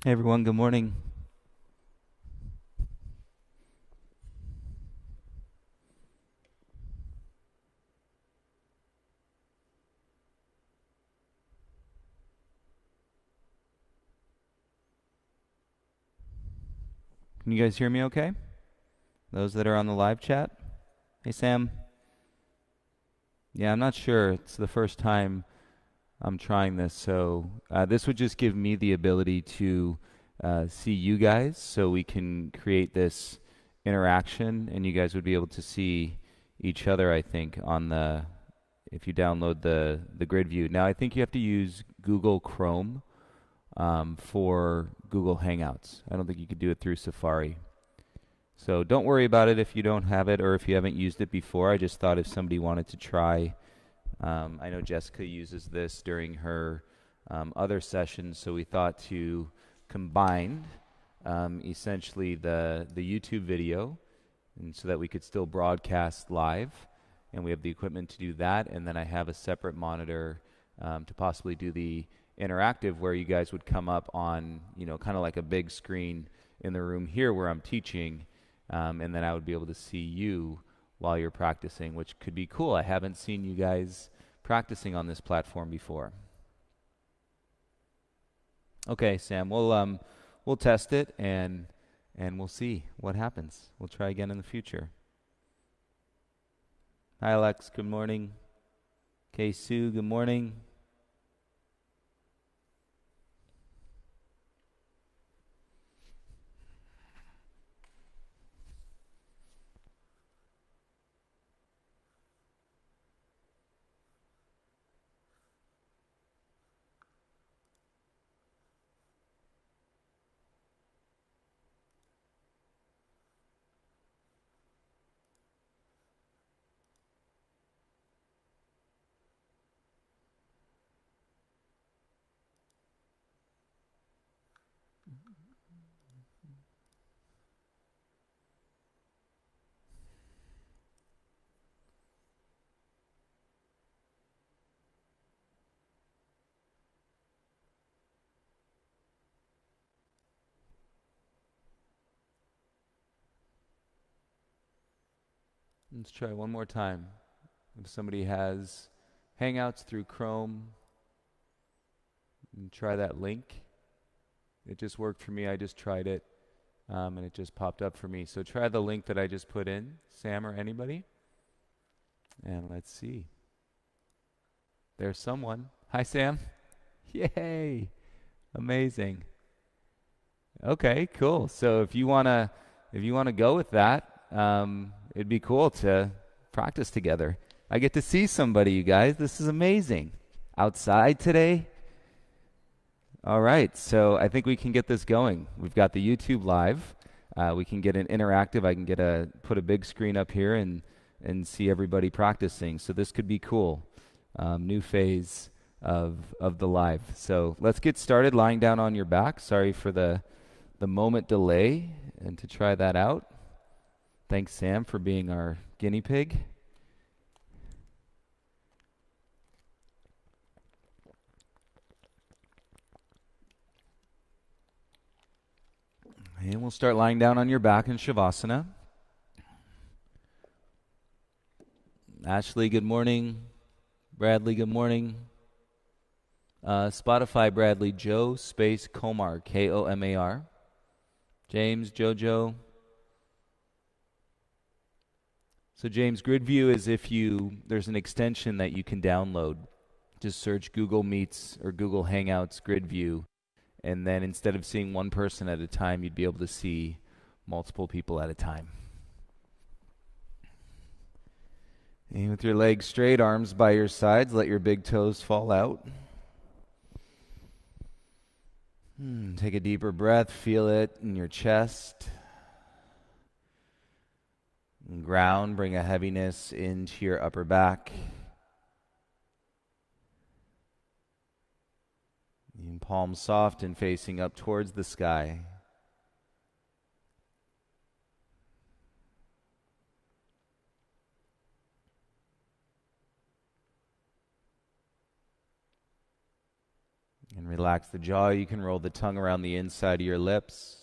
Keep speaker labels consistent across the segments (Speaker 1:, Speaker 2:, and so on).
Speaker 1: Hey everyone, good morning. Can you guys hear me okay? Those that are on the live chat? Hey Sam. Yeah, I'm not sure. It's the first time I'm trying this, so this would just give me the ability to see you guys so we can create this interaction and you guys would be able to see each other, I think, on the if you download the grid view. Now, I think you have to use Google Chrome for Google Hangouts. I don't think you could do it through Safari. So don't worry about it if you don't have it or if you haven't used it before. I just thought if somebody wanted to try, I know Jessica uses this during her other sessions, so we thought to combine essentially the YouTube video, and so that we could still broadcast live, and we have the equipment to do that. And then I have a separate monitor to possibly do the interactive, where you guys would come up on, kind of like a big screen in the room here where I'm teaching, and then I would be able to see you while you're practicing, which could be cool. I haven't seen you guys practicing on this platform before. Okay, Sam, we'll test it and we'll see what happens. We'll try again in the future. Hi, Alex. Good morning. Okay, Sue. Good morning. Let's try one more time. If somebody has Hangouts through Chrome, try that link. It just worked for me. I just tried it, and it just popped up for me. So try the link that I just put in, Sam or anybody, and let's see. There's someone. Hi, Sam. Yay! Amazing. Okay, cool. So if you wanna go with that, it'd be cool to practice together. I get to see somebody, you guys. This is amazing. Outside today. All right, so I think we can get this going. We've got the YouTube live. We can get an interactive. I can put a big screen up here and see everybody practicing. So this could be cool. New phase of the live. So let's get started. Lying down on your back. Sorry for the moment delay, and to try that out. Thanks, Sam, for being our guinea pig. And we'll start lying down on your back in Shavasana. Ashley, good morning. Bradley, good morning. Spotify, Bradley, Joe, space, Komar, Komar. James, Jojo. So James, grid view is there's an extension that you can download. Just search Google Meets or Google Hangouts grid view, and then instead of seeing one person at a time, you'd be able to see multiple people at a time. And with your legs straight, arms by your sides, let your big toes fall out. Take a deeper breath, feel it in your chest. And ground, bring a heaviness into your upper back. And palms soft and facing up towards the sky. And relax the jaw. You can roll the tongue around the inside of your lips.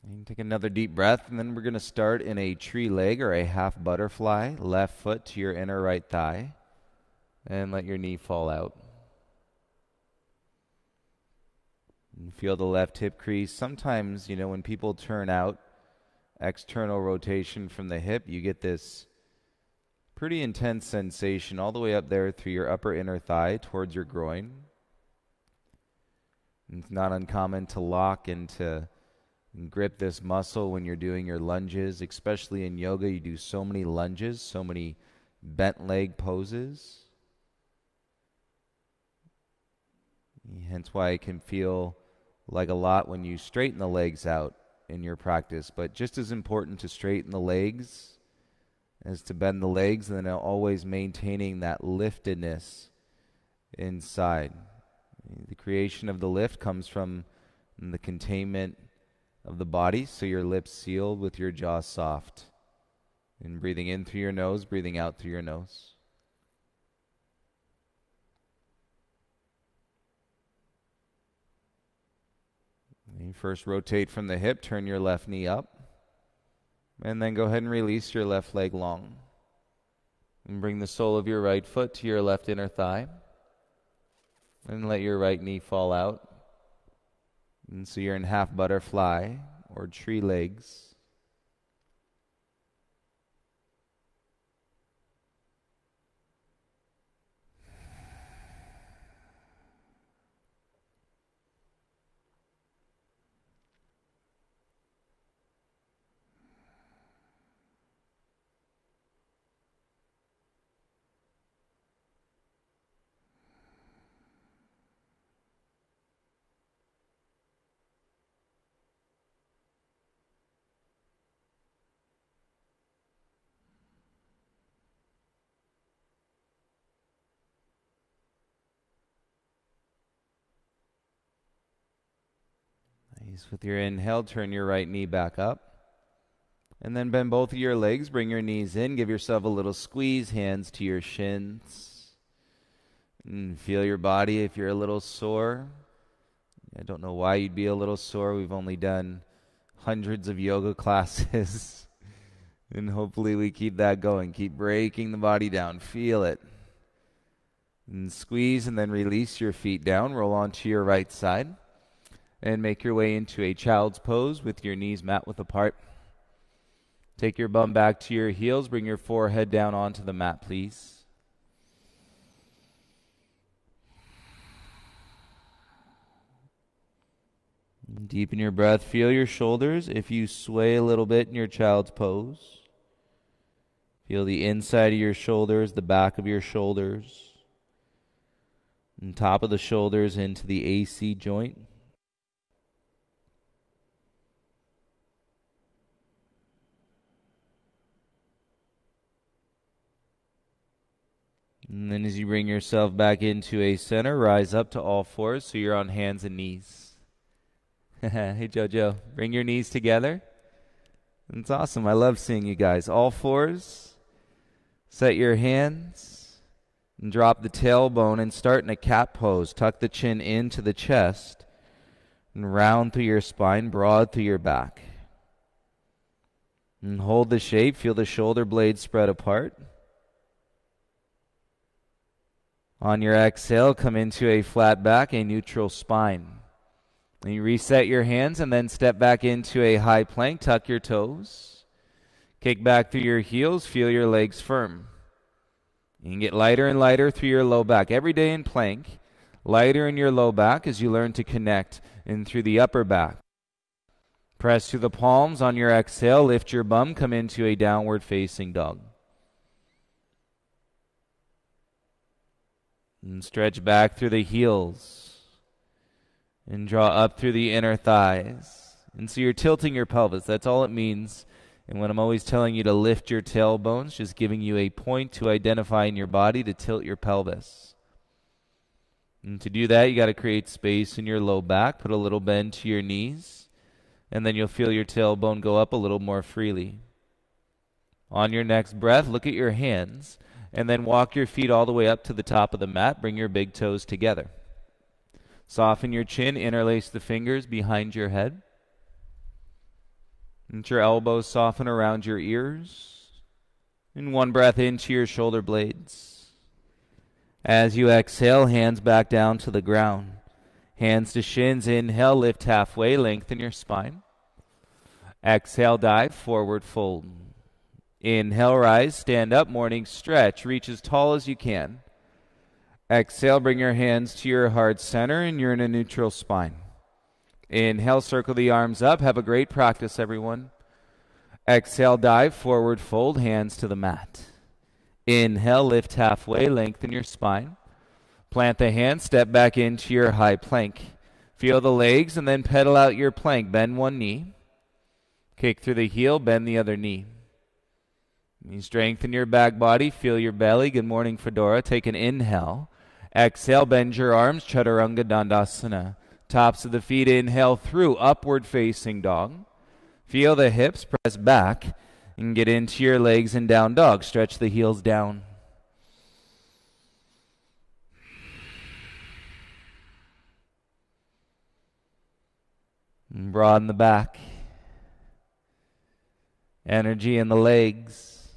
Speaker 1: And take another deep breath, and then we're going to start in a tree leg or a half butterfly. Left foot to your inner right thigh. And let your knee fall out. And feel the left hip crease. Sometimes, when people turn out external rotation from the hip, you get this pretty intense sensation all the way up there through your upper inner thigh towards your groin. And it's not uncommon to lock and to grip this muscle when you're doing your lunges, especially in yoga. You do so many lunges, so many bent leg poses. Hence why it can feel like a lot when you straighten the legs out in your practice. But just as important to straighten the legs as to bend the legs, and then always maintaining that liftedness inside. The creation of the lift comes from the containment of the body, so your lips sealed with your jaw soft. And breathing in through your nose, breathing out through your nose. You first rotate from the hip, turn your left knee up, and then go ahead and release your left leg long. And bring the sole of your right foot to your left inner thigh, and let your right knee fall out. And so you're in half butterfly or tree legs. With your inhale, turn your right knee back up. And then bend both of your legs, bring your knees in, give yourself a little squeeze, hands to your shins. And feel your body if you're a little sore. I don't know why you'd be a little sore. We've only done hundreds of yoga classes. And hopefully we keep that going. Keep breaking the body down. Feel it. And squeeze and then release your feet down. Roll onto your right side. And make your way into a child's pose with your knees mat width apart. Take your bum back to your heels. Bring your forehead down onto the mat, please. Deepen your breath. Feel your shoulders. If you sway a little bit in your child's pose, feel the inside of your shoulders, the back of your shoulders, and top of the shoulders into the AC joint. And then as you bring yourself back into a center, rise up to all fours so you're on hands and knees. Hey, Jojo, bring your knees together. That's awesome. I love seeing you guys. All fours. Set your hands and drop the tailbone and start in a cat pose. Tuck the chin into the chest and round through your spine, broad through your back. And hold the shape. Feel the shoulder blades spread apart. On your exhale, come into a flat back, a neutral spine. And you reset your hands and then step back into a high plank. Tuck your toes. Kick back through your heels. Feel your legs firm. You can get lighter and lighter through your low back. Every day in plank, lighter in your low back as you learn to connect in through the upper back. Press through the palms. On your exhale, lift your bum. Come into a downward facing dog. And stretch back through the heels. And draw up through the inner thighs. And so you're tilting your pelvis. That's all it means. And when I'm always telling you to lift your tailbones, just giving you a point to identify in your body to tilt your pelvis. And to do that, you got to create space in your low back. Put a little bend to your knees. And then you'll feel your tailbone go up a little more freely. On your next breath, look at your hands, and then walk your feet all the way up to the top of the mat. Bring your big toes together. Soften your chin, interlace the fingers behind your head. Let your elbows soften around your ears. And one breath into your shoulder blades. As you exhale, hands back down to the ground. Hands to shins. Inhale, lift halfway, lengthen your spine. Exhale, dive, forward fold. Inhale, rise, stand up, morning stretch. Reach as tall as you can. Exhale, bring your hands to your heart center, and you're in a neutral spine. Inhale, circle the arms up. Have a great practice, everyone. Exhale, dive, forward fold, hands to the mat. Inhale, lift halfway, lengthen your spine. Plant the hands, step back into your high plank. Feel the legs and then pedal out your plank. Bend one knee. Kick through the heel, bend the other knee. You strengthen your back body, feel your belly. Good morning, Fedora. Take an inhale. Exhale, bend your arms, Chaturanga Dandasana. Tops of the feet, inhale through, upward facing dog. Feel the hips, press back, and get into your legs in down dog. Stretch the heels down. And broaden the back. Energy in the legs.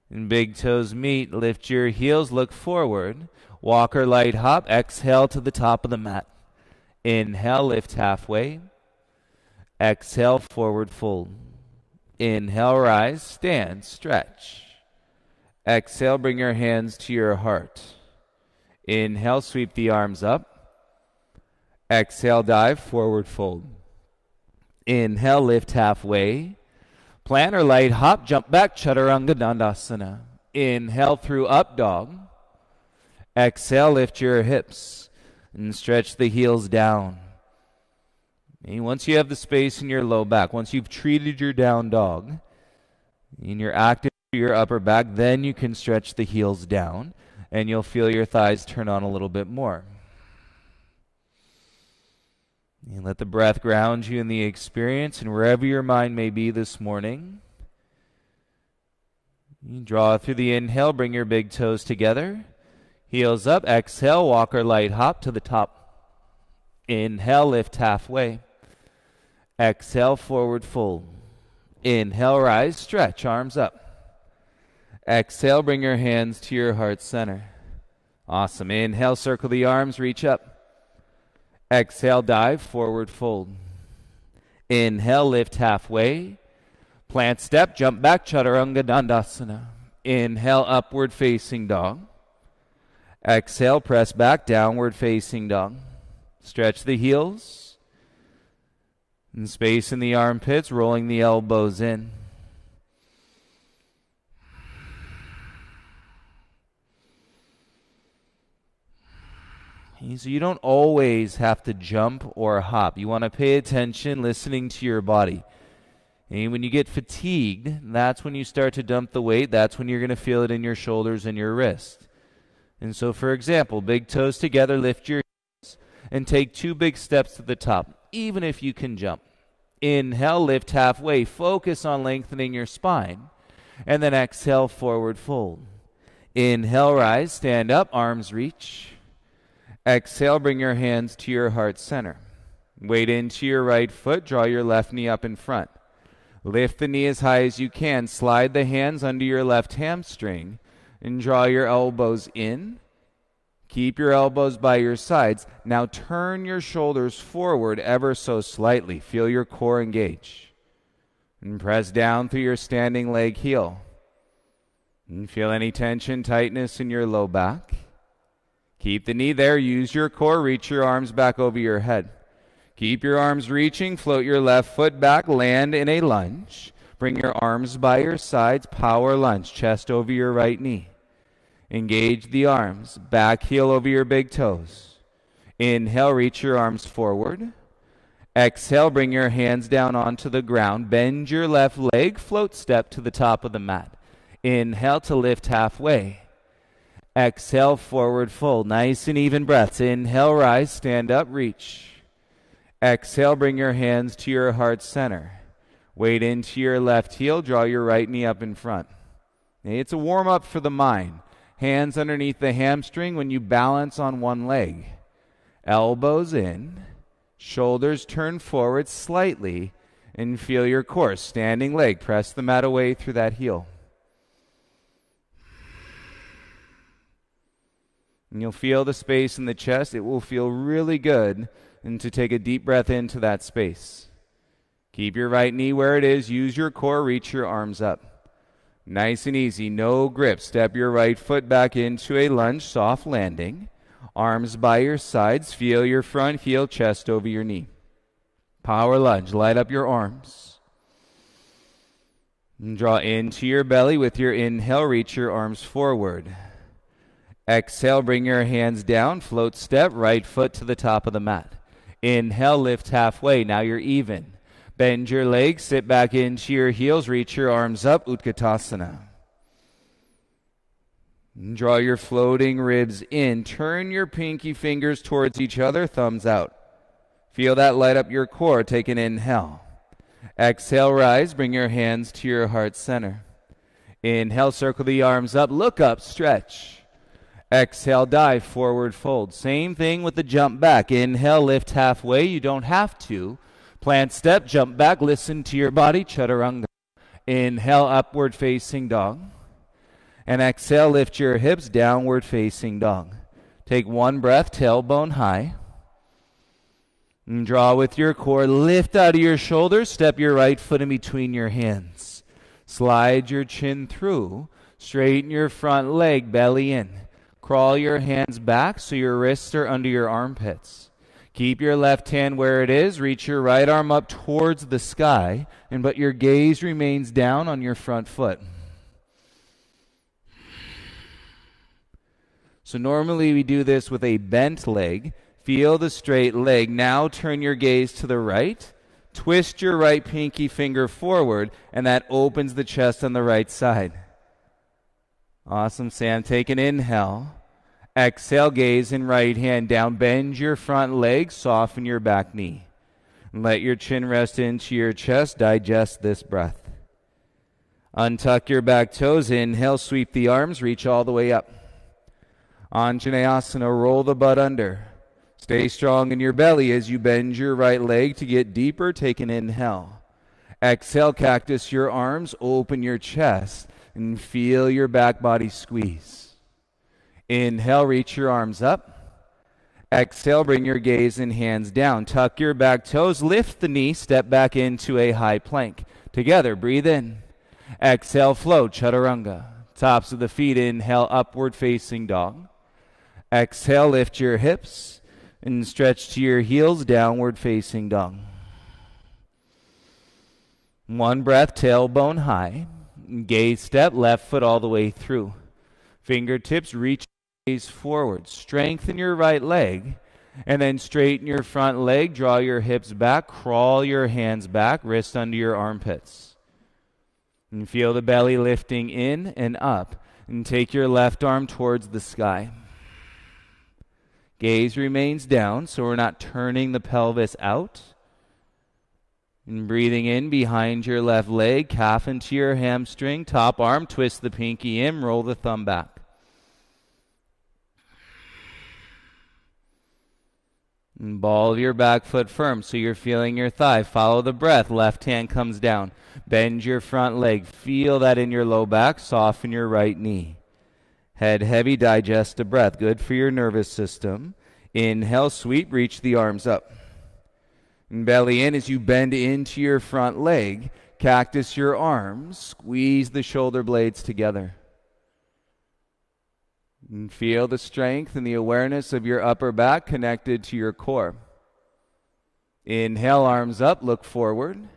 Speaker 1: And big toes meet. Lift your heels, look forward. Walk or light hop. Exhale to the top of the mat. Inhale, lift halfway. Exhale, forward fold. Inhale, rise, stand, stretch. Exhale, bring your hands to your heart. Inhale, sweep the arms up. Exhale, dive, forward fold. Inhale, lift halfway. Plant or light hop, jump back, Chaturanga Dandasana. Inhale through up dog. Exhale, lift your hips and stretch the heels down. And once you have the space in your low back, once you've treated your down dog, and you're active to your upper back, then you can stretch the heels down, and you'll feel your thighs turn on a little bit more. And let the breath ground you in the experience, and wherever your mind may be this morning, you draw through the inhale, bring your big toes together, heels up, exhale, walk or light hop to the top. Inhale, lift halfway. Exhale, forward fold. Inhale, rise, stretch, arms up. Exhale, bring your hands to your heart center. Awesome. Inhale, circle the arms, reach up. Exhale, dive, forward fold. Inhale, lift halfway. Plant step, jump back, Chaturanga Dandasana. Inhale, upward facing dog. Exhale, press back, downward facing dog. Stretch the heels. And space in the armpits, rolling the elbows in. So you don't always have to jump or hop. You want to pay attention, listening to your body. And when you get fatigued, that's when you start to dump the weight. That's when you're going to feel it in your shoulders and your wrist. And so, for example, big toes together, lift your heels, and take 2 big steps to the top, even if you can jump. Inhale, lift halfway. Focus on lengthening your spine. And then exhale, forward fold. Inhale, rise, stand up, arms reach. Exhale, bring your hands to your heart center. Weight into your right foot, draw your left knee up in front. Lift the knee as high as you can. Slide the hands under your left hamstring and draw your elbows in. Keep your elbows by your sides. Now turn your shoulders forward ever so slightly. Feel your core engage. And press down through your standing leg heel. And feel any tension, tightness in your low back. Keep the knee there. Use your core. Reach your arms back over your head. Keep your arms reaching. Float your left foot back. Land in a lunge. Bring your arms by your sides. Power lunge. Chest over your right knee. Engage the arms. Back heel over your big toes. Inhale, reach your arms forward. Exhale, bring your hands down onto the ground. Bend your left leg. Float step to the top of the mat. Inhale to lift halfway. Exhale, forward fold. Nice and even breaths. Inhale, rise, stand up, reach. Exhale, bring your hands to your heart center. Weight into your left heel, draw your right knee up in front. It's a warm-up for the mind. Hands underneath the hamstring when you balance on one leg. Elbows in, shoulders turn forward slightly, and feel your core. Standing leg, press the mat away through that heel. And you'll feel the space in the chest. It will feel really good and to take a deep breath into that space. Keep your right knee where it is. Use your core. Reach your arms up. Nice and easy. No grip. Step your right foot back into a lunge. Soft landing. Arms by your sides. Feel your front heel, chest over your knee. Power lunge. Light up your arms. And draw into your belly with your inhale. Reach your arms forward. Exhale, bring your hands down. Float step. Right foot to the top of the mat. Inhale, lift halfway. Now you're even. Bend your legs, sit back into your heels, reach your arms up, Utkatasana. And draw your floating ribs in. Turn your pinky fingers towards each other, thumbs out. Feel that light up your core. Take an inhale. Exhale, rise, bring your hands to your heart center. Inhale, circle the arms up, look up, stretch. Exhale, dive, forward fold. Same thing with the jump back. Inhale, lift halfway. You don't have to. Plant step, jump back, listen to your body, chaturanga. Inhale, upward facing dog. And exhale, lift your hips, downward facing dog. Take one breath, tailbone high. And draw with your core, lift out of your shoulders, step your right foot in between your hands. Slide your chin through, straighten your front leg, belly in. Crawl your hands back so your wrists are under your armpits. Keep your left hand where it is. Reach your right arm up towards the sky, but your gaze remains down on your front foot. So normally we do this with a bent leg. Feel the straight leg. Now turn your gaze to the right. Twist your right pinky finger forward, and that opens the chest on the right side. Awesome, Sam. Take an inhale. Exhale, gaze in right hand down. Bend your front leg, soften your back knee. Let your chin rest into your chest. Digest this breath. Untuck your back toes. Inhale, sweep the arms, reach all the way up. Anjaneyasana, roll the butt under. Stay strong in your belly as you bend your right leg to get deeper. Take an inhale. Exhale, cactus your arms, open your chest, and feel your back body squeeze. Inhale, reach your arms up. Exhale, bring your gaze and hands down. Tuck your back toes, lift the knee, step back into a high plank. Together, breathe in. Exhale, float, chaturanga. Tops of the feet, inhale, upward facing dog. Exhale, lift your hips and stretch to your heels, downward facing dog. One breath, tailbone high. Gaze step, left foot all the way through. Fingertips reach gaze forward. Strengthen your right leg, and then straighten your front leg. Draw your hips back. Crawl your hands back. Wrist under your armpits. And feel the belly lifting in and up. And take your left arm towards the sky. Gaze remains down, so we're not turning the pelvis out. And breathing in behind your left leg, calf into your hamstring, top arm, twist the pinky in, roll the thumb back. And ball your back foot firm so you're feeling your thigh. Follow the breath. Left hand comes down. Bend your front leg. Feel that in your low back. Soften your right knee. Head heavy, digest the breath. Good for your nervous system. Inhale, sweep, reach the arms up. And belly in as you bend into your front leg. Cactus your arms. Squeeze the shoulder blades together. And feel the strength and the awareness of your upper back connected to your core. Inhale, arms up, look forward.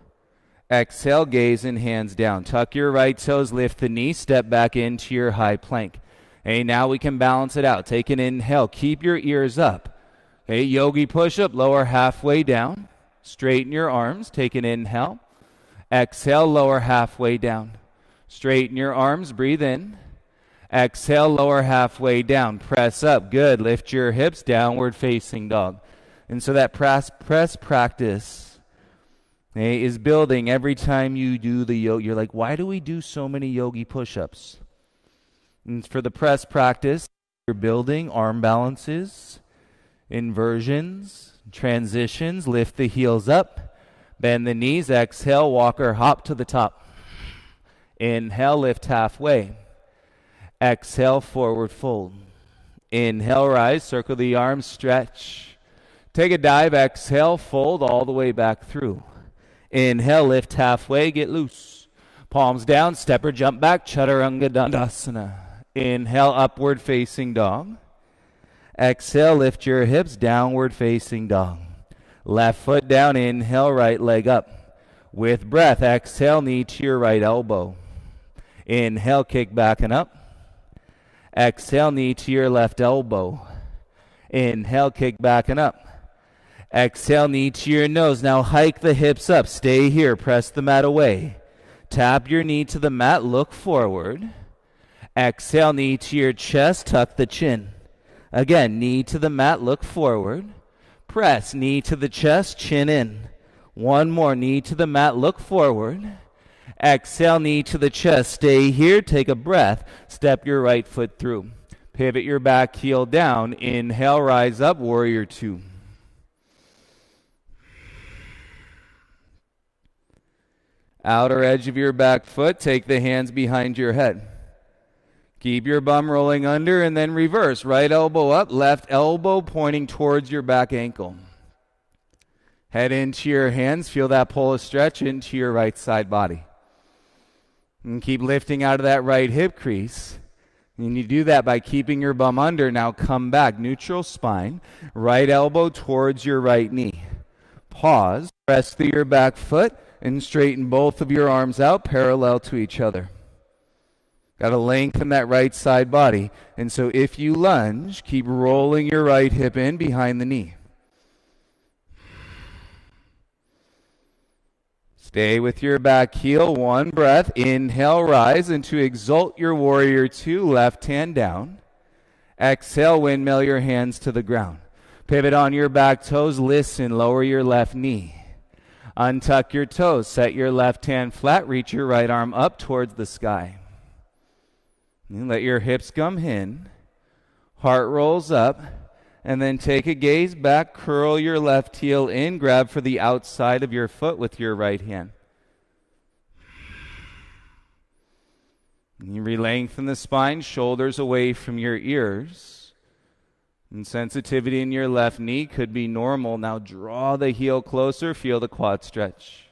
Speaker 1: Exhale, gaze and hands down. Tuck your right toes, lift the knee, step back into your high plank. Hey, now we can balance it out. Take an inhale. Keep your ears up. Okay, yogi push-up, lower halfway down. Straighten your arms. Take an inhale. Exhale, lower halfway down. Straighten your arms. Breathe in. Exhale, lower halfway down. Press up. Good. Lift your hips. Downward facing dog. And so that press practice is building every time you do the yoga. You're like, why do we do so many yogi push-ups? And for the press practice, you're building arm balances, inversions, transitions. Lift the heels up, bend the knees, exhale, walk or hop to the top. Inhale, lift halfway. Exhale, forward fold. Inhale, rise, circle the arms, stretch. Take a dive, exhale, fold all the way back through. Inhale, lift halfway, get loose. Palms down, step or jump back, Chaturanga Dandasana. Inhale, upward facing dog. Exhale, lift your hips, downward facing dog. Left foot down, inhale, right leg up. With breath, exhale, knee to your right elbow. Inhale, kick back and up. Exhale, knee to your left elbow. Inhale, kick back and up. Exhale, knee to your nose. Now hike the hips up. Stay here. Press the mat away. Tap your knee to the mat. Look forward. Exhale, knee to your chest. Tuck the chin. Again, knee to the mat. Look forward. Press. Knee to the chest. Chin in. One more. Knee to the mat. Look forward. Exhale, knee to the chest. Stay here. Take a breath. Step your right foot through. Pivot your back heel down. Inhale, rise up. Warrior two. Outer edge of your back foot. Take the hands behind your head. Keep your bum rolling under and then reverse. Right elbow up. Left elbow pointing towards your back ankle. Head into your hands. Feel that pull a stretch into your right side body. And keep lifting out of that right hip crease. And you do that by keeping your bum under. Now come back. Neutral spine. Right elbow towards your right knee. Pause. Press through your back foot and straighten both of your arms out parallel to each other. Got to lengthen that right side body. And so if you lunge, keep rolling your right hip in behind the knee. Stay with your back heel. One breath. Inhale, rise into exalt your warrior two. Left hand down. Exhale, windmill your hands to the ground. Pivot on your back toes. Listen, lower your left knee. Untuck your toes. Set your left hand flat. Reach your right arm up towards the sky. And let your hips come in. Heart rolls up. And then take a gaze back, curl your left heel in, grab for the outside of your foot with your right hand. And you re-lengthen the spine, shoulders away from your ears. And sensitivity in your left knee could be normal. Now draw the heel closer, feel the quad stretch.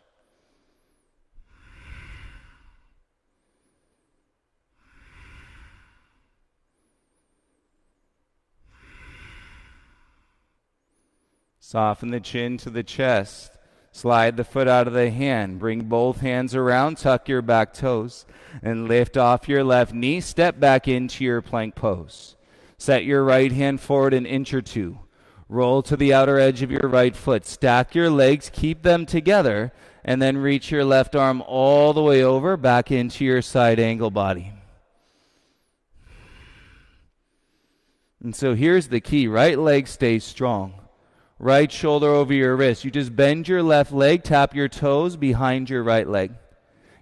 Speaker 1: Soften the chin to the chest. Slide the foot out of the hand. Bring both hands around. Tuck your back toes. And lift off your left knee. Step back into your plank pose. Set your right hand forward an inch or two. Roll to the outer edge of your right foot. Stack your legs. Keep them together. And then reach your left arm all the way over. Back into your side angle body. And so here's the key. Right leg stays strong. Right shoulder over your wrist. You just bend your left leg, tap your toes behind your right leg.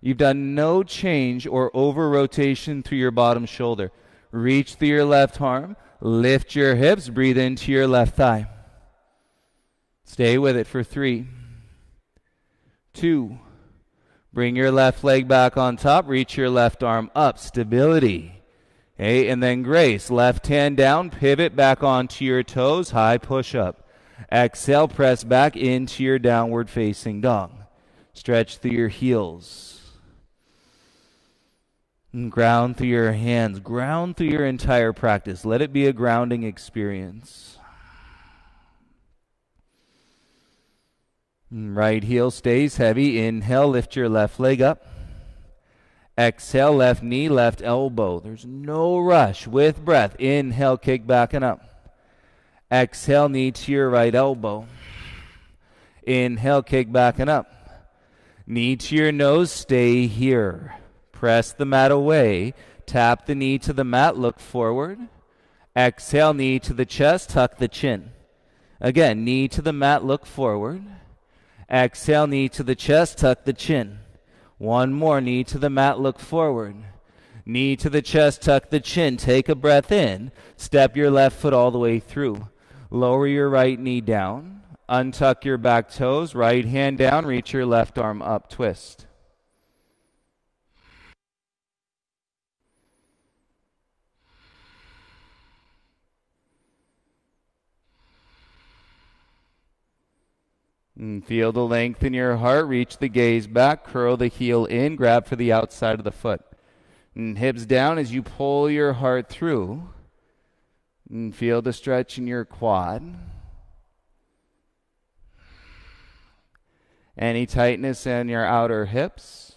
Speaker 1: You've done no change or over rotation through your bottom shoulder. Reach through your left arm, lift your hips, breathe into your left thigh. Stay with it for 3, 2. Bring your left leg back on top, reach your left arm up, stability. Okay, and then grace. Left hand down, pivot back onto your toes, high push up. Exhale, press back into your downward facing dog. Stretch through your heels. And ground through your hands. Ground through your entire practice. Let it be a grounding experience. And right heel stays heavy. Inhale, lift your left leg up. Exhale, left knee, left elbow. There's no rush. With breath, inhale, kick back and up. Exhale, knee to your right elbow. Inhale, kick back and up. Knee to your nose, stay here. Press the mat away. Tap the knee to the mat, look forward. Exhale, knee to the chest, tuck the chin. Again, knee to the mat, look forward. Exhale, knee to the chest, tuck the chin. One more, knee to the mat, look forward. Knee to the chest, tuck the chin. Take a breath in. Step your left foot all the way through. Lower your right knee down. Untuck your back toes. Right hand down. Reach your left arm up. Twist. And feel the length in your heart. Reach the gaze back. Curl the heel in. Grab for the outside of the foot. And hips down as you pull your heart through. And feel the stretch in your quad. Any tightness in your outer hips.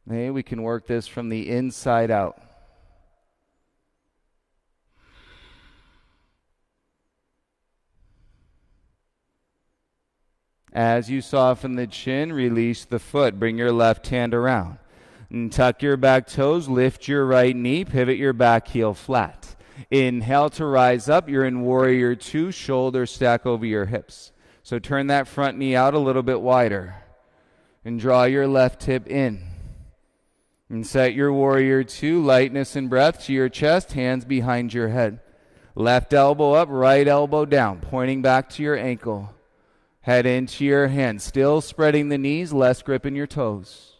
Speaker 1: Okay, we can work this from the inside out. As you soften the chin, release the foot. Bring your left hand around. And tuck your back toes, lift your right knee, pivot your back heel flat. Inhale to rise up. You're in warrior two, shoulders stack over your hips. So turn that front knee out a little bit wider. And draw your left hip in. And set your warrior two, lightness and breath to your chest, hands behind your head. Left elbow up, right elbow down, pointing back to your ankle. Head into your hands, still spreading the knees, less grip in your toes.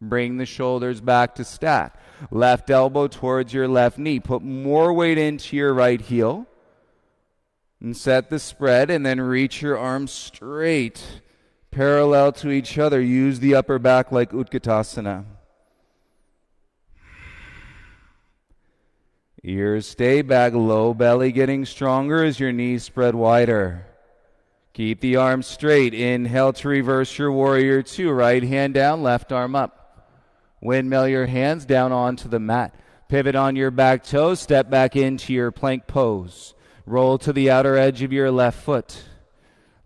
Speaker 1: Bring the shoulders back to stack. Left elbow towards your left knee. Put more weight into your right heel. And set the spread, and then reach your arms straight, parallel to each other. Use the upper back like Utkatasana. Ears stay back, low belly getting stronger as your knees spread wider. Keep the arms straight. Inhale to reverse your warrior two. Right hand down, left arm up. Windmill your hands down onto the mat. Pivot on your back toes. Step back into your plank pose. Roll to the outer edge of your left foot.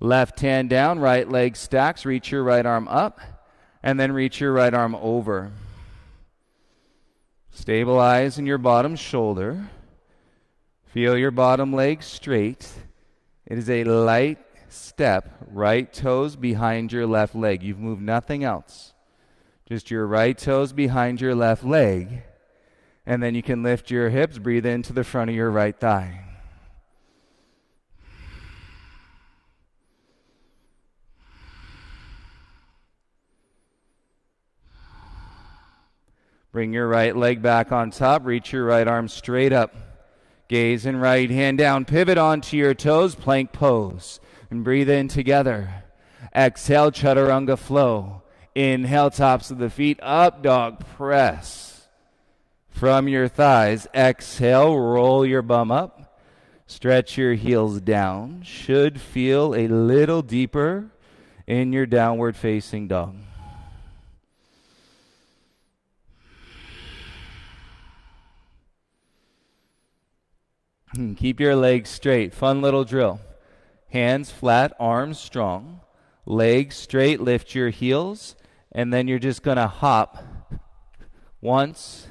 Speaker 1: Left hand down, right leg stacks. Reach your right arm up, and then reach your right arm over. Stabilize in your bottom shoulder. Feel your bottom leg straight. It is a light step, right toes behind your left leg. You've moved nothing else. Just your right toes behind your left leg. And then you can lift your hips, breathe into the front of your right thigh. Bring your right leg back on top. Reach your right arm straight up. Gaze and right hand down. Pivot onto your toes, plank pose. And breathe in together. Exhale, chaturanga flow. Inhale, tops of the feet, up dog, press. From your thighs, exhale, roll your bum up. Stretch your heels down. Should feel a little deeper in your downward facing dog. Keep your legs straight. Fun little drill. Hands flat, arms strong. Legs straight, lift your heels. And then you're just going to hop once,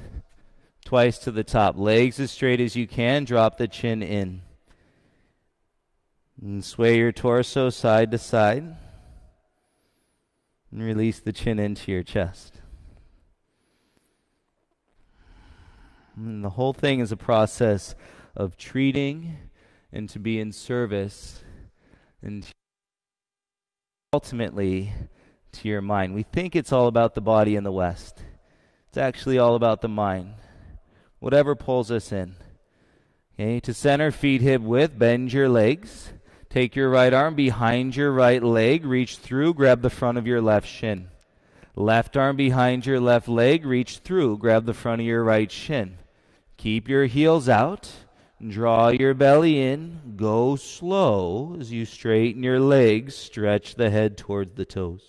Speaker 1: twice to the top. Legs as straight as you can. Drop the chin in. And sway your torso side to side. And release the chin into your chest. And the whole thing is a process of treating and to be in service and ultimately to your mind. We think it's all about the body in the West. It's actually all about the mind. Whatever pulls us in. Okay, to center, feet hip width, bend your legs. Take your right arm behind your right leg, reach through, grab the front of your left shin. Left arm behind your left leg, reach through, grab the front of your right shin. Keep your heels out. Draw your belly in. Go slow as you straighten your legs. Stretch the head towards the toes.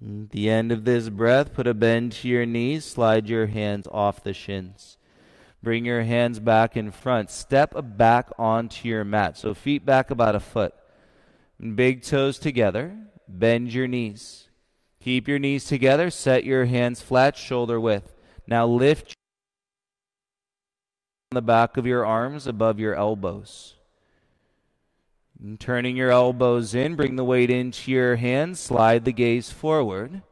Speaker 1: At the end of this breath, put a bend to your knees, slide your hands off the shins. Bring your hands back in front. Step back onto your mat. So feet back about a foot. Big toes together. Bend your knees. Keep your knees together. Set your hands flat, shoulder width. Now lift the back of your arms above your elbows. And turning your elbows in, bring the weight into your hands. Slide the gaze forward.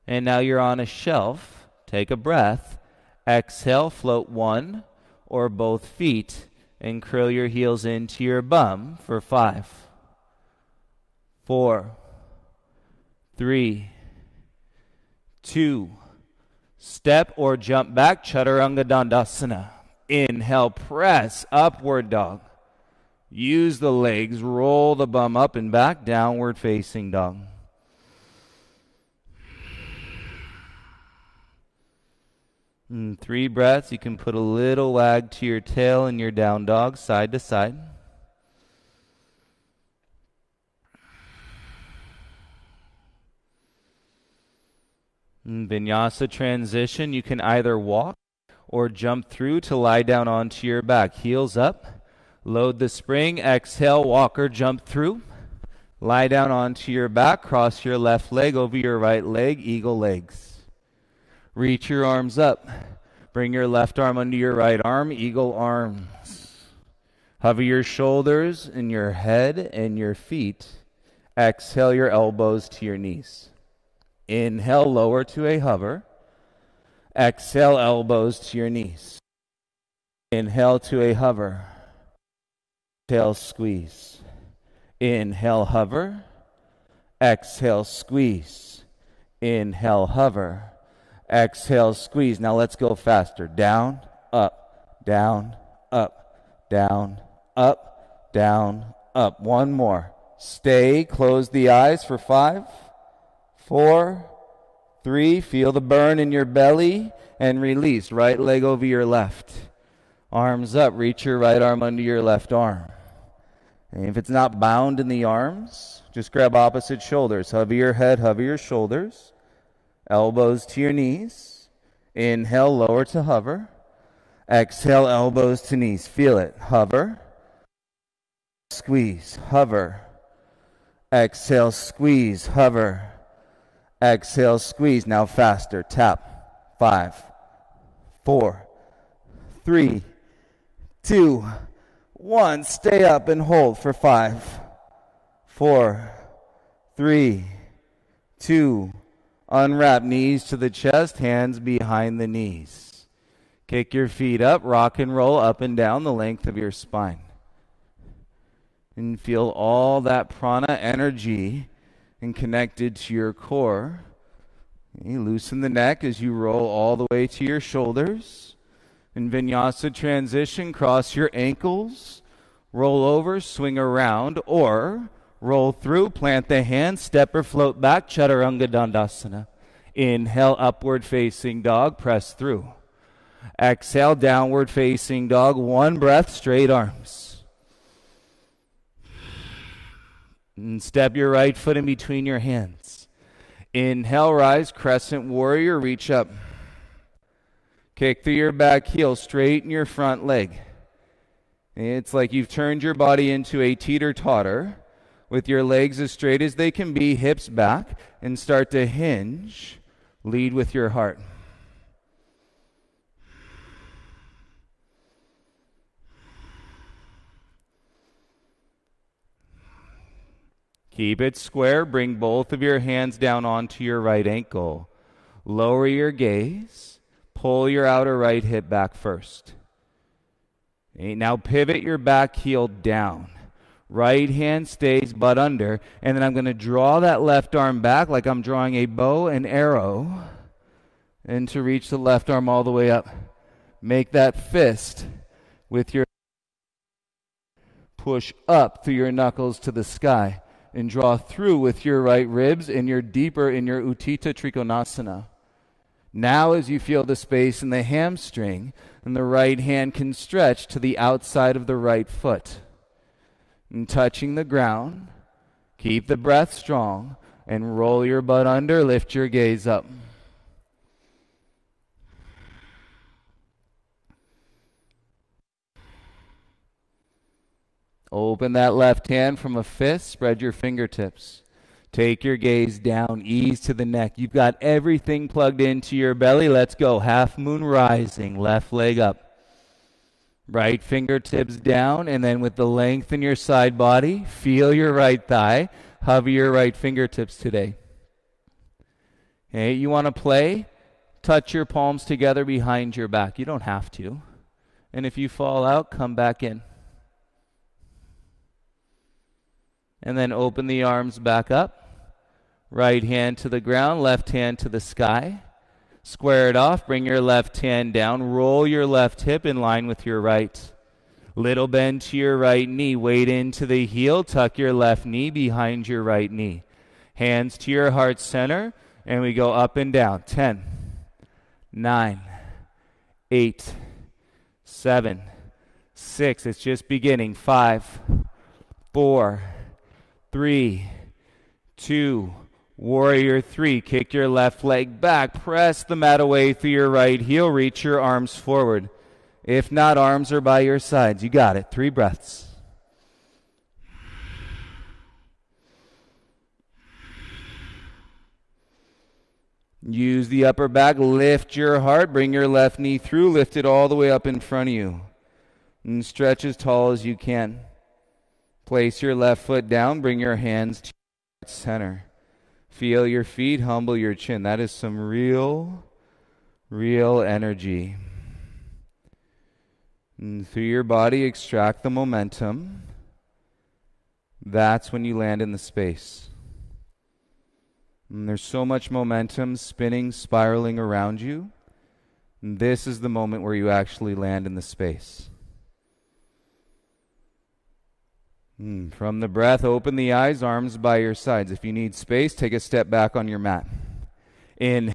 Speaker 1: And now you're on a shelf. Take a breath. Exhale, float one or both feet and curl your heels into your bum for 5, 4, 3, 2. Step or jump back, Chaturanga Dandasana. Inhale, press, upward dog. Use the legs, roll the bum up and back, downward facing dog. And 3 breaths. You can put a little wag to your tail in your down dog, side to side. In Vinyasa transition, you can either walk or jump through to lie down onto your back. Heels up, load the spring, exhale, walk or jump through. Lie down onto your back, cross your left leg over your right leg, eagle legs. Reach your arms up. Bring your left arm under your right arm, eagle arms. Hover your shoulders and your head and your feet. Exhale your elbows to your knees. Inhale, lower to a hover. Exhale, elbows to your knees. Inhale to a hover. Exhale, squeeze. Inhale, hover. Exhale, squeeze. Inhale, hover. Exhale, squeeze. Now let's go faster. Down, up, down, up, down, up, down, up. One more. Stay. Close the eyes for 5, 4, 3. Feel the burn in your belly and release. Right leg over your left. Arms up. Reach your right arm under your left arm. And if it's not bound in the arms, just grab opposite shoulders. Hover your head, hover your shoulders. Elbows to your knees. Inhale, lower to hover. Exhale, elbows to knees. Feel it. Hover. Squeeze. Hover. Exhale, squeeze. Hover. Exhale, squeeze. Now faster. Tap. 5, 4, 3, 2, 1. Stay up and hold for 5, 4, 3, 2. Unwrap, knees to the chest, hands behind the knees. Kick your feet up, rock and roll up and down the length of your spine. And feel all that prana energy and connected to your core. You loosen the neck as you roll all the way to your shoulders. In Vinyasa transition, cross your ankles, roll over, swing around, or roll through, plant the hands, step or float back, Chaturanga Dandasana. Inhale, upward facing dog, press through. Exhale, downward facing dog, 1 breath, straight arms. And step your right foot in between your hands. Inhale, rise, crescent warrior, reach up. Kick through your back heel, straighten your front leg. It's like you've turned your body into a teeter-totter with your legs as straight as they can be, hips back, and start to hinge. Lead with your heart. Keep it square. Bring both of your hands down onto your right ankle. Lower your gaze. Pull your outer right hip back first. Okay, now pivot your back heel down. Right hand stays butt under. And then I'm going to draw that left arm back like I'm drawing a bow and arrow. And to reach the left arm all the way up. Make that fist with your push up through your knuckles to the sky. And draw through with your right ribs, and you're deeper in your Utthita Trikonasana. Now as you feel the space in the hamstring, and the right hand can stretch to the outside of the right foot. And touching the ground, keep the breath strong. And roll your butt under, lift your gaze up. Open that left hand from a fist, spread your fingertips. Take your gaze down, ease to the neck. You've got everything plugged into your belly. Let's go. Half moon rising, left leg up. Right fingertips down, and then with the length in your side body, feel your right thigh. Hover your right fingertips today. Okay, you want to play? Touch your palms together behind your back. You don't have to. And if you fall out, come back in. And then open the arms back up. Right hand to the ground, left hand to the sky. Square it off, bring your left hand down. Roll your left hip in line with your right. Little bend to your right knee. Weight into the heel. Tuck your left knee behind your right knee. Hands to your heart center. And we go up and down. 10, 9, 8, 7, 6. It's just beginning. 5, 4, 3, 2, warrior 3. Kick your left leg back. Press the mat away through your right heel. Reach your arms forward. If not, arms are by your sides. You got it. 3 breaths. Use the upper back. Lift your heart. Bring your left knee through. Lift it all the way up in front of you. And stretch as tall as you can. Place your left foot down. Bring your hands to your center. Feel your feet. Humble your chin. That is some real energy. And through your body, extract the momentum. That's when you land in the space. And there's so much momentum spinning, spiraling around you. And this is the moment where you actually land in the space. From the breath, open the eyes, arms by your sides. If you need space, take a step back on your mat. Inhale,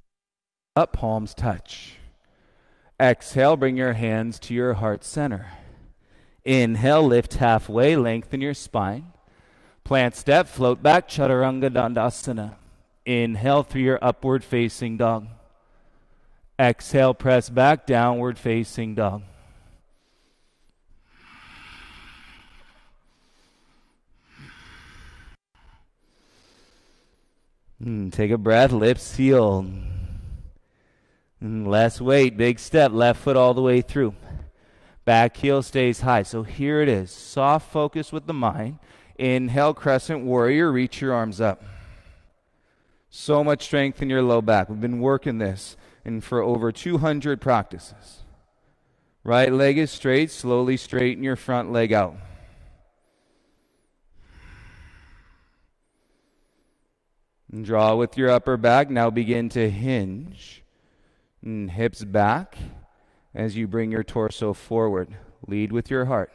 Speaker 1: up, palms touch. Exhale, bring your hands to your heart center. Inhale, lift halfway, lengthen your spine. Plant step, float back, Chaturanga Dandasana. Inhale through your upward facing dog. Exhale, press back, downward facing dog. Take a breath, lips sealed. Less weight, big step, left foot all the way through. Back heel stays high. So here it is, soft focus with the mind. Inhale, crescent warrior, reach your arms up. So much strength in your low back. We've been working this for over 200 practices. Right leg is straight, slowly straighten your front leg out. And draw with your upper back. Now begin to hinge. And hips back as you bring your torso forward. Lead with your heart.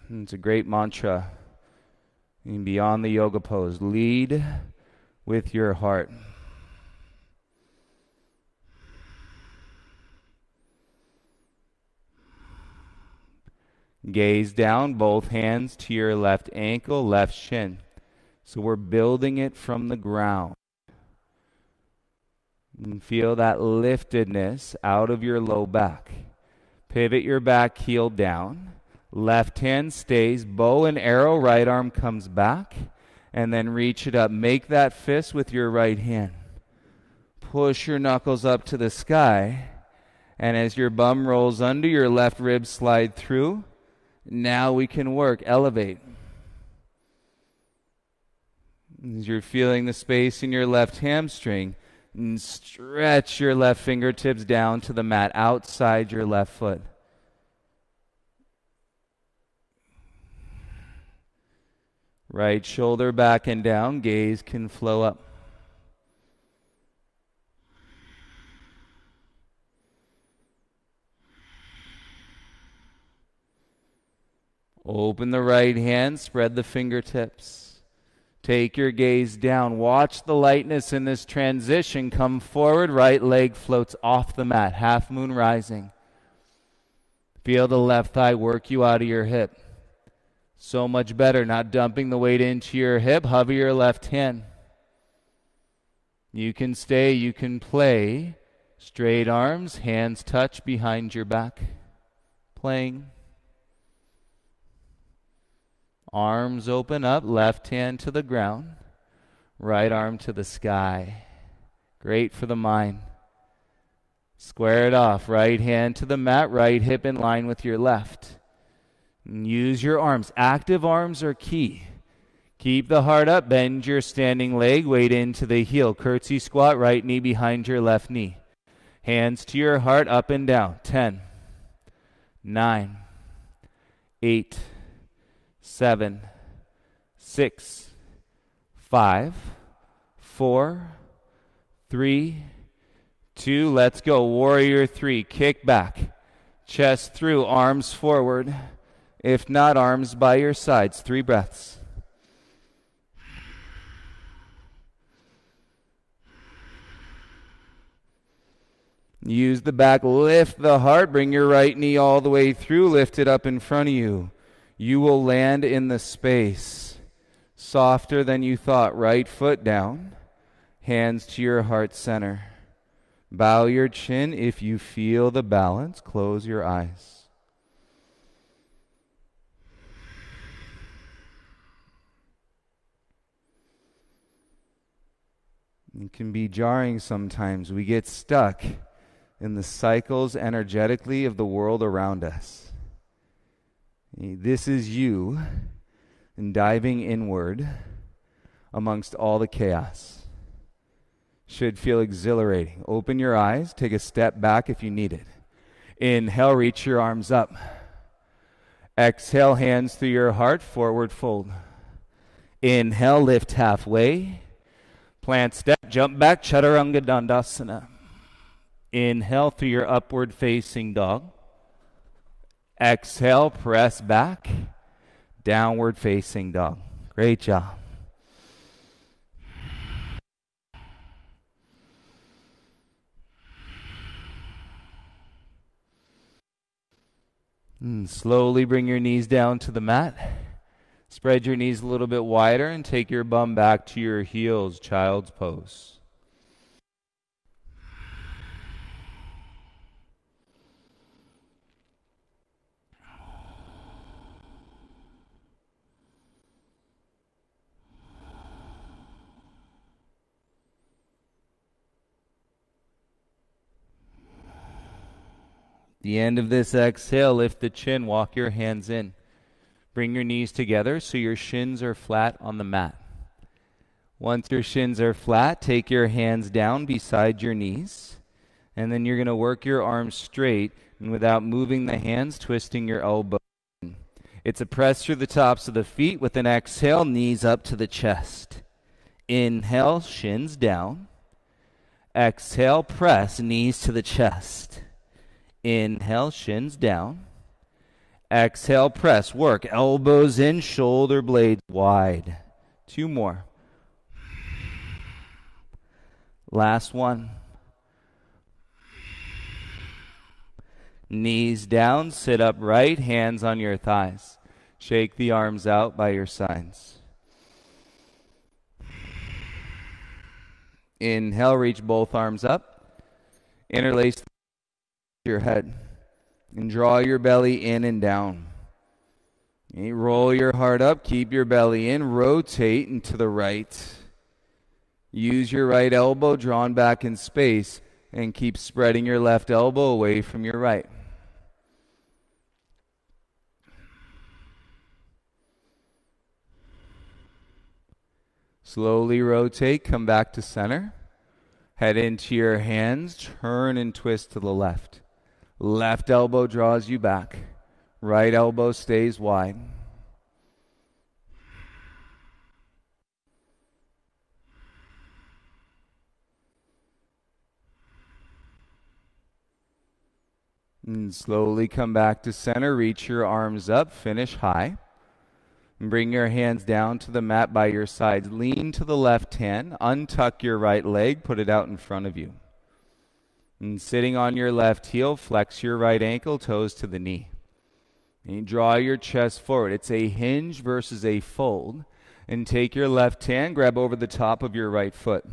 Speaker 1: And it's a great mantra. And beyond the yoga pose, lead with your heart. Gaze down, both hands to your left ankle, left shin. So we're building it from the ground. And feel that liftedness out of your low back. Pivot your back heel down. Left hand stays, bow and arrow, right arm comes back. And then reach it up. Make that fist with your right hand. Push your knuckles up to the sky. And as your bum rolls under, your left ribs slide through. Now we can work. Elevate. As you're feeling the space in your left hamstring, and stretch your left fingertips down to the mat outside your left foot. Right shoulder back and down, gaze can flow up. Open the right hand, spread the fingertips. Take your gaze down. Watch the lightness in this transition. Come forward. Right leg floats off the mat. Half moon rising. Feel the left thigh work you out of your hip. So much better, not dumping the weight into your hip. Hover your left hand. You can stay, you can play. Straight arms, hands touch behind your back. Playing. Arms open up, left hand to the ground, right arm to the sky. Great for the mind. Square it off, right hand to the mat, right hip in line with your left. And use your arms. Active arms are key. Keep the heart up, bend your standing leg, weight into the heel. Curtsy squat, right knee behind your left knee. Hands to your heart, up and down. 10, 9, 8, 7, 6, 5, 4, 3, 2. Let's go. Warrior 3. Kick back. Chest through, arms forward. If not, arms by your sides. 3 breaths. Use the back, lift the heart, bring your right knee all the way through, lift it up in front of you. You will land in the space. Softer than you thought, right foot down, hands to your heart center. Bow your chin if you feel the balance, close your eyes. It can be jarring sometimes. We get stuck in the cycles energetically of the world around us. This is you and diving inward amongst all the chaos. Should feel exhilarating. Open your eyes, take a step back if you need it. Inhale, reach your arms up. Exhale, hands through your heart, forward fold. Inhale, lift halfway. Plant step, jump back, Chaturanga Dandasana. Inhale through your upward facing dog. Exhale, press back, downward facing dog. Great job. And slowly bring your knees down to the mat. Spread your knees a little bit wider and take your bum back to your heels, child's pose. The end of this exhale, lift the chin, walk your hands in. Bring your knees together so your shins are flat on the mat. Once your shins are flat, take your hands down beside your knees. And then you're going to work your arms straight and without moving the hands, twisting your elbow. It's a press through the tops of the feet with an exhale, knees up to the chest. Inhale, shins down. Exhale, press, knees to the chest. Inhale, shins down. Exhale, press, work, elbows in, shoulder blades wide. 2 more. Last one. Knees down, sit upright, hands on your thighs. Shake the arms out by your sides. Inhale, reach both arms up. Interlace your head and draw your belly in and down. Okay, roll your heart up, keep your belly in, rotate into the right. Use your right elbow drawn back in space and keep spreading your left elbow away from your right. Slowly rotate, come back to center. Head into your hands, turn and twist to the left. Left elbow draws you back. Right elbow stays wide. And slowly come back to center. Reach your arms up. Finish high. And bring your hands down to the mat by your sides. Lean to the left hand. Untuck your right leg. Put it out in front of you. And sitting on your left heel, flex your right ankle, toes to the knee. And you draw your chest forward. It's a hinge versus a fold. And take your left hand, grab over the top of your right foot.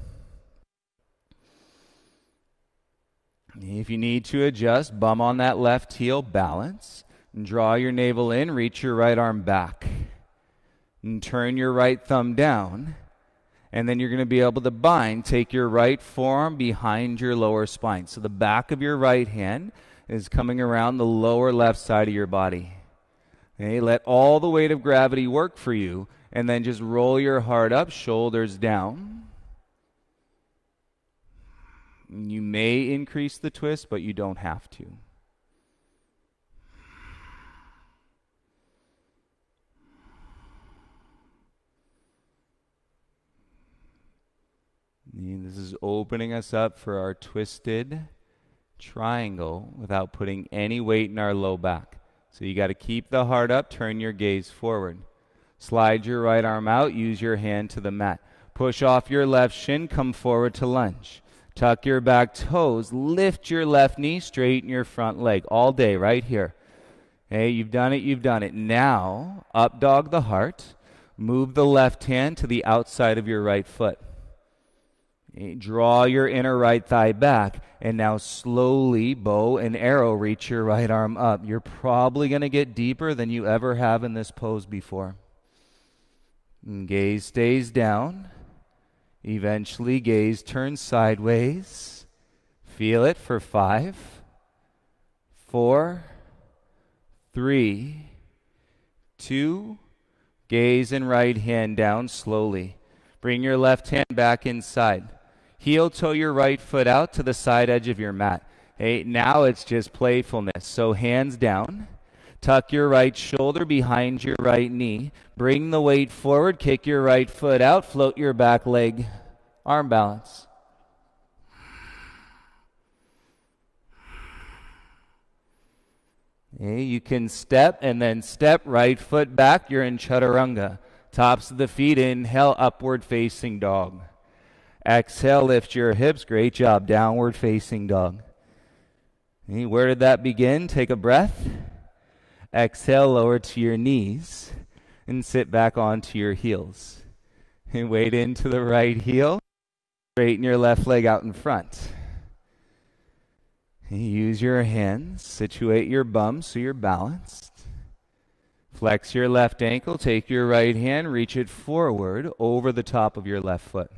Speaker 1: If you need to adjust, bum on that left heel, balance. And draw your navel in, reach your right arm back. And turn your right thumb down. And then you're going to be able to bind. Take your right forearm behind your lower spine. So the back of your right hand is coming around the lower left side of your body. Okay, let all the weight of gravity work for you, and then just roll your heart up, shoulders down. You may increase the twist, but you don't have to. And this is opening us up for our twisted triangle without putting any weight in our low back. So you got to keep the heart up, turn your gaze forward. Slide your right arm out, use your hand to the mat. Push off your left shin, come forward to lunge. Tuck your back toes, lift your left knee, straighten your front leg all day right here. Hey, you've done it, you've done it. Now, up dog the heart. Move the left hand to the outside of your right foot. Draw your inner right thigh back, and now slowly, bow and arrow, reach your right arm up. You're probably going to get deeper than you ever have in this pose before. And gaze stays down. Eventually, gaze turns sideways. Feel it for 5, 4, 3, 2. Gaze and right hand down slowly. Bring your left hand back inside. Heel toe your right foot out to the side edge of your mat. Hey, now it's just playfulness. So hands down. Tuck your right shoulder behind your right knee. Bring the weight forward. Kick your right foot out. Float your back leg. Arm balance. Hey, you can step and then step right foot back. You're in chaturanga. Tops of the feet, inhale, upward facing dog. Exhale, lift your hips. Great job. Downward facing dog. Hey, where did that begin? Take a breath. Exhale, lower to your knees and sit back onto your heels. And weight into the right heel. Straighten your left leg out in front. And use your hands. Situate your bum so you're balanced. Flex your left ankle. Take your right hand. Reach it forward over the top of your left foot.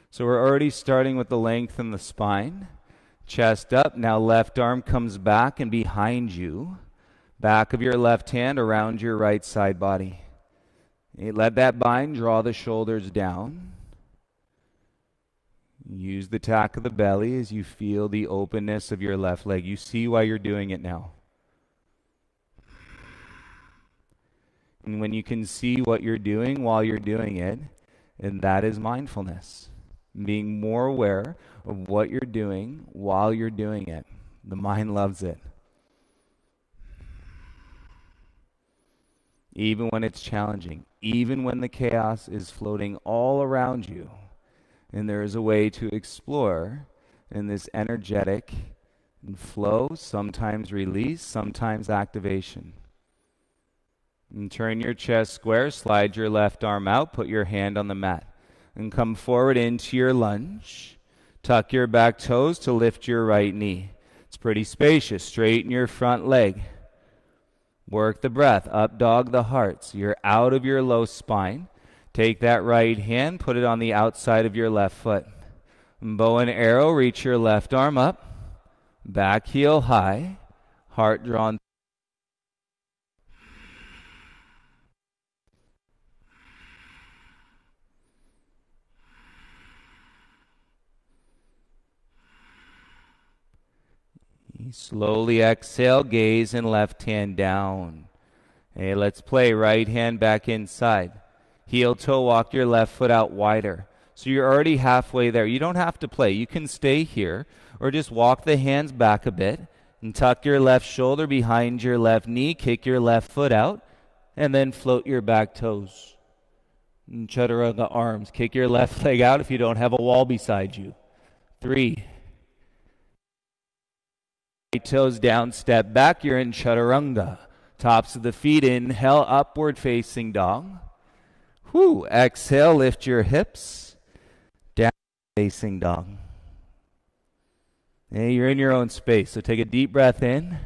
Speaker 1: So we're already starting with the length in the spine. Chest up. Now left arm comes back and behind you. Back of your left hand around your right side body. Let that bind. Draw the shoulders down. Use the tack of the belly as you feel the openness of your left leg. You see why you're doing it now. And when you can see what you're doing while you're doing it, and that is mindfulness. Being more aware of what you're doing while you're doing it. The mind loves it. Even when it's challenging, even when the chaos is floating all around you, and there is a way to explore in this energetic flow, sometimes release, sometimes activation. And turn your chest square, slide your left arm out, put your hand on the mat. And come forward into your lunge. Tuck your back toes to lift your right knee. It's pretty spacious. Straighten your front leg. Work the breath. Up dog the heart. So you're out of your low spine. Take that right hand, put it on the outside of your left foot. Bow and arrow, reach your left arm up. Back heel high. Heart drawn. Slowly exhale, gaze and left hand down. Hey, let's play. Right hand back inside. Heel toe, walk your left foot out wider. So you're already halfway there. You don't have to play. You can stay here or just walk the hands back a bit and tuck your left shoulder behind your left knee, kick your left foot out, and then float your back toes. And chaturanga arms. Kick your left leg out if you don't have a wall beside you. 3. toes down, step back. You're in chaturanga. Tops of the feet, inhale, upward facing dog. Whoo, exhale, lift your hips. Down facing dog. Hey, you're in your own space, so take a deep breath in.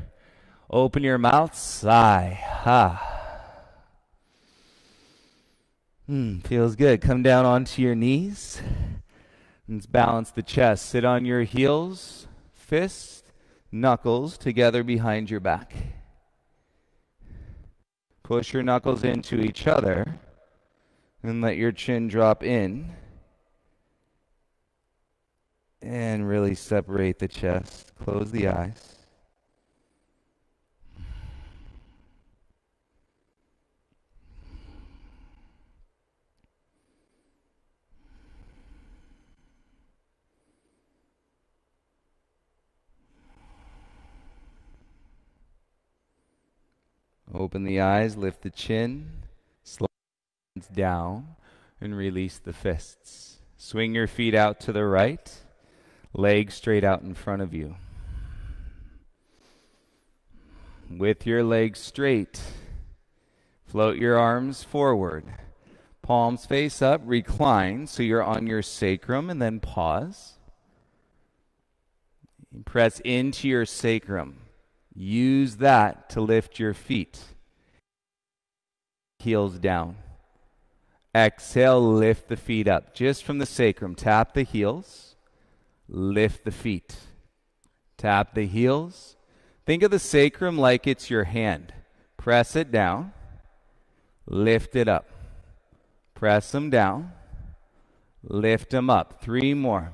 Speaker 1: Open your mouth, sigh. Feels good. Come down onto your knees. Let's balance the chest. Sit on your heels, fists, knuckles together behind your back. Push your knuckles into each other and let your chin drop in. And really separate the chest. Close the eyes. Open the eyes, lift the chin, slide down, and release the fists. Swing your feet out to the right, legs straight out in front of you. With your legs straight, float your arms forward. Palms face up, recline so you're on your sacrum, and then pause. Press into your sacrum. Use that to lift your feet. Heels down. Exhale, lift the feet up. Just from the sacrum, tap the heels, lift the feet. Tap the heels. Think of the sacrum like it's your hand. Press it down, lift it up. Press them down, lift them up. 3 more.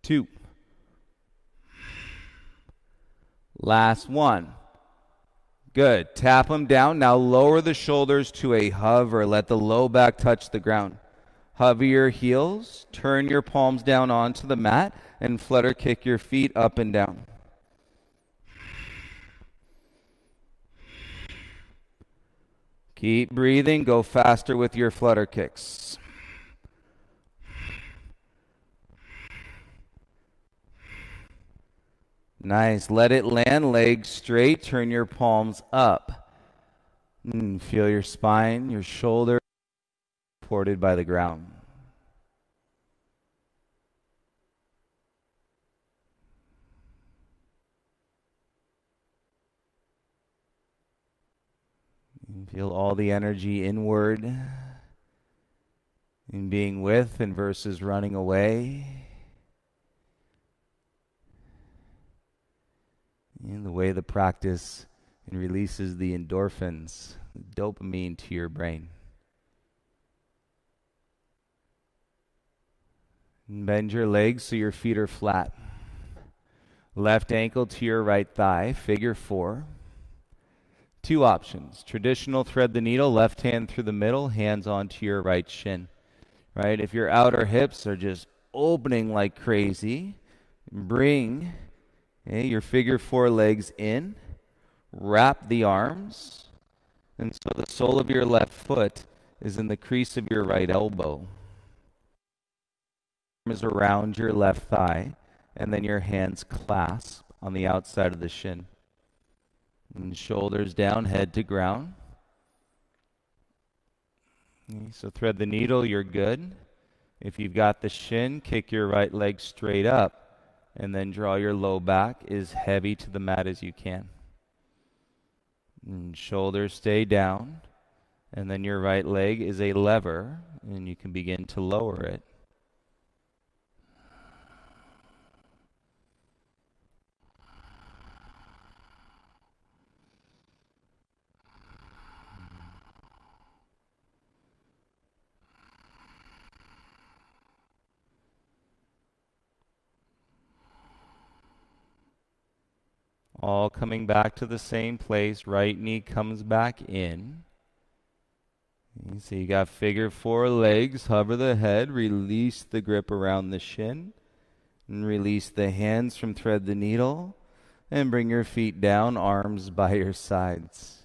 Speaker 1: 2. Last one. Good. Tap them down. Now lower the shoulders to a hover. Let the low back touch the ground. Hover your heels. Turn your palms down onto the mat and flutter kick your feet up and down. Keep breathing. Go faster with your flutter kicks. Nice. Let it land. Legs straight. Turn your palms up. Feel your spine, your shoulder supported by the ground. Feel all the energy inward in being with and versus running away. And the way the practice releases the endorphins, dopamine to your brain. And bend your legs so your feet are flat. Left ankle to your right thigh, figure 4. 2 options. Traditional thread the needle, left hand through the middle, hands onto your right shin. Right? If your outer hips are just opening like crazy, bring your figure 4 legs in, wrap the arms, and so the sole of your left foot is in the crease of your right elbow. Arms around your left thigh, and then your hands clasp on the outside of the shin. And shoulders down, head to ground. So thread the needle, you're good. If you've got the shin, kick your right leg straight up. And then draw your low back as heavy to the mat as you can. And shoulders stay down. And then your right leg is a lever, and you can begin to lower it. All coming back to the same place. Right knee comes back in. So you got figure 4 legs. Hover the head. Release the grip around the shin. And release the hands from thread the needle. And bring your feet down, arms by your sides.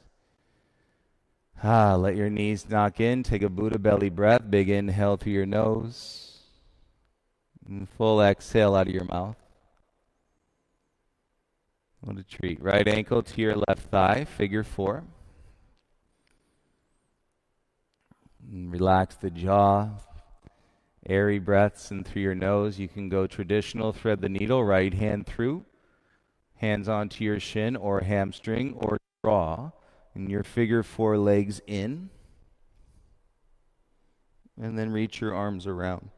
Speaker 1: Let your knees knock in. Take a Buddha belly breath. Big inhale through your nose. And full exhale out of your mouth. What a treat. Right ankle to your left thigh, figure four. And relax the jaw. Airy breaths in through your nose. You can go traditional, thread the needle, right hand through, hands onto your shin or hamstring, or draw. And your figure four, legs in. And then reach your arms around.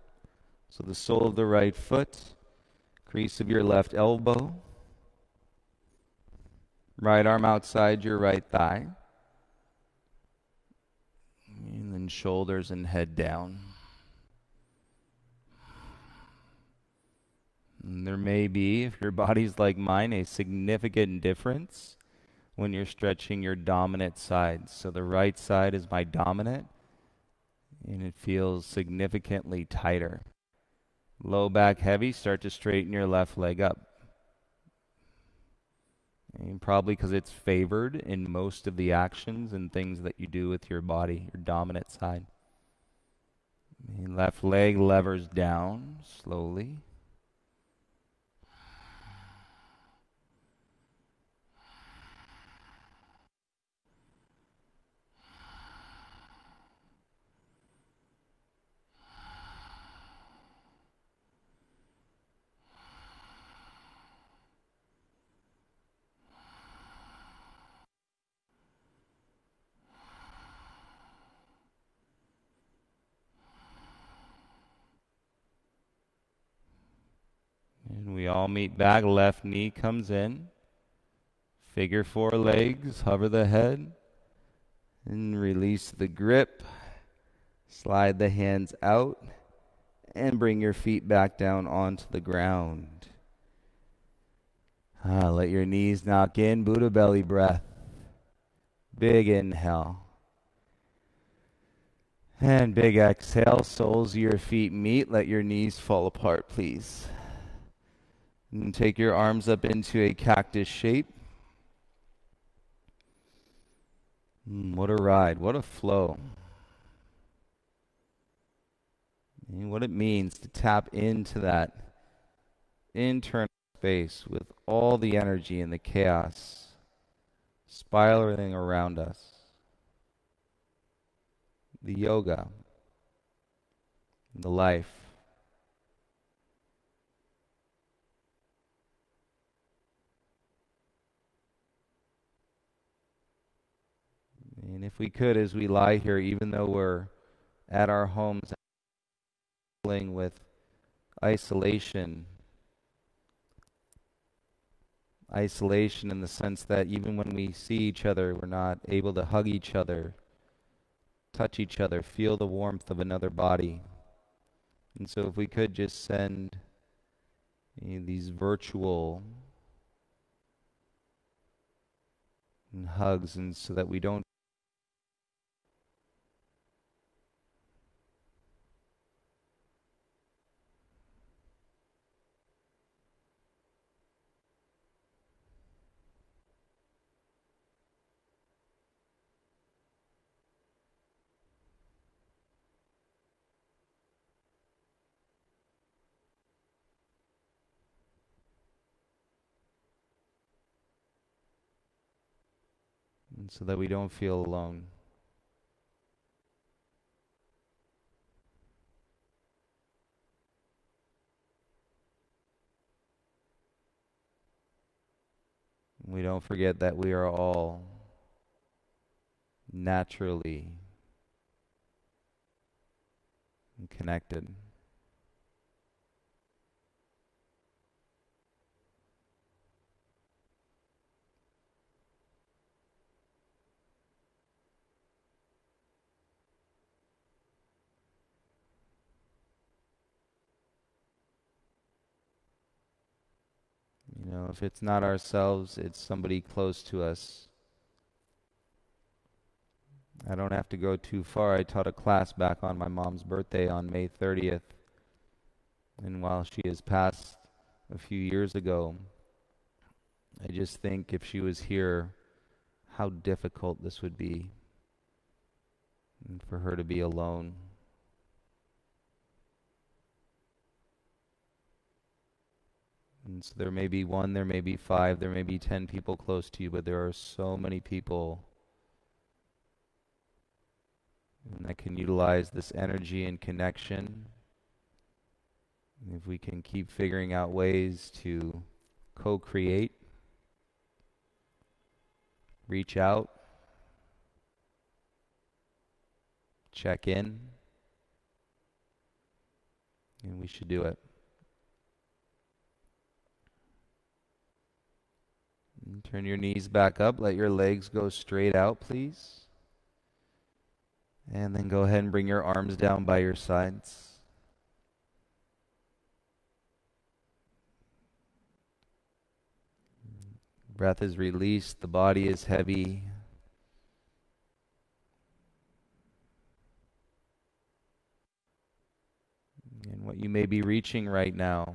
Speaker 1: So the sole of the right foot, crease of your left elbow, right arm outside your right thigh, and then shoulders and head down. And there may be, if your body's like mine, a significant difference when you're stretching your dominant side. So the right side is my dominant, and it feels significantly tighter. Low back heavy, start to straighten your left leg up. And probably because it's favored in most of the actions and things that you do with your body, your dominant side. And left leg levers down slowly. And we all meet back. Left knee comes in. Figure four legs. Hover the head. And release the grip. Slide the hands out. And bring your feet back down onto the ground. Let your knees knock in. Buddha belly breath. Big inhale. And big exhale. Soles of your feet meet. Let your knees fall apart, please. And take your arms up into a cactus shape. What a ride. What a flow. And what it means to tap into that internal space with all the energy and the chaos spiraling around us. The yoga, the life. And if we could, as we lie here, even though we're at our homes, dealing with isolation in the sense that even when we see each other, we're not able to hug each other, touch each other, feel the warmth of another body. And so if we could just send these virtual hugs, and so that we don't and so that we don't feel alone. We don't forget that we are all naturally connected. You know, if it's not ourselves, it's somebody close to us. I don't have to go too far. I taught a class back on my mom's birthday on May 30th. And while she has passed a few years ago, I just think if she was here, how difficult this would be, and for her to be alone. And so there may be one, there may be five, there may be 10 people close to you, but there are so many people that can utilize this energy and connection. And if we can keep figuring out ways to co-create, reach out, check in, and we should do it. And turn your knees back up. Let your legs go straight out, please. And then go ahead and bring your arms down by your sides. Breath is released. The body is heavy. And what you may be reaching right now,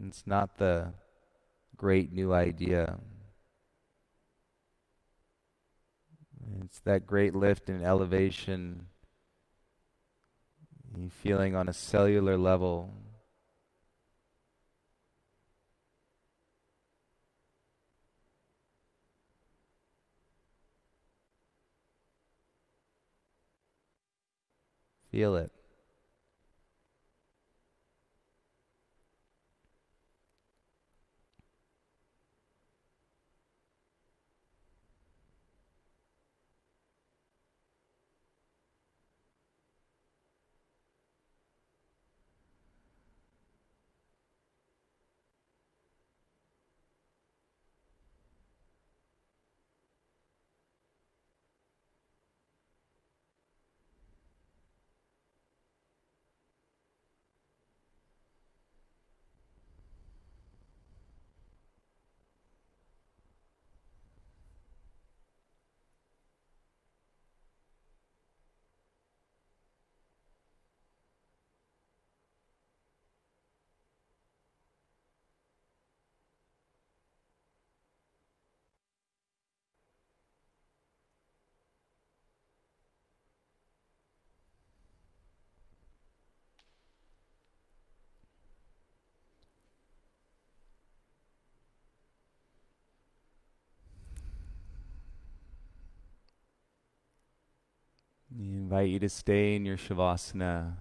Speaker 1: it's not the great new idea. It's that great lift and elevation you're feeling on a cellular level. Feel it. We invite you to stay in your Shavasana.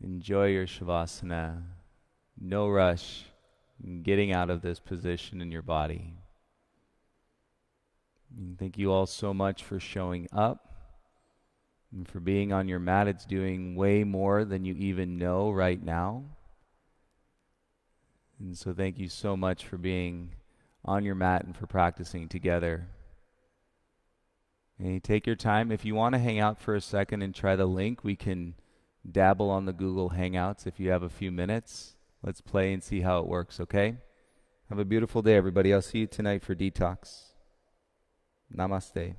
Speaker 1: Enjoy your Shavasana. No rush in getting out of this position in your body. And thank you all so much for showing up and for being on your mat. It's doing way more than you even know right now. And so thank you so much for being on your mat and for practicing together. And you take your time. If you want to hang out for a second and try the link, we can dabble on the Google Hangouts if you have a few minutes. Let's play and see how it works, okay? Have a beautiful day, everybody. I'll see you tonight for Detox. Namaste.